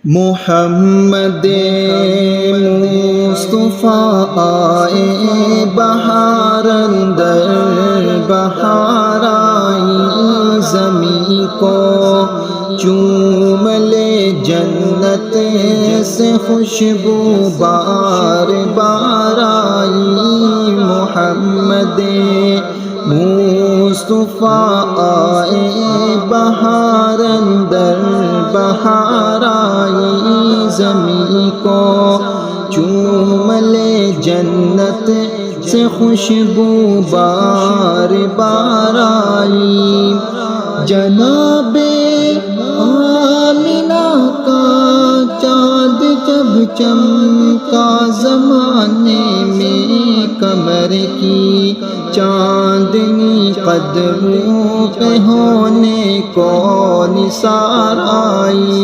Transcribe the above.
मोहम्मद मुस्तफ़ा आए बहार अंदर बहार आई, ज़मीं को चूम ले जन्नत से खुशबू बार बार आई। मोहम्मद मुस्तफ़ा आए बहार अंदर बहार आई, ज़मीं को चूम ले जन्नत से खुशबू बार बार आई। जनाबे आमिना का चाँद जब चमका ज़माने में कमर की चाँदनी कदमों पे होने को निसार आई।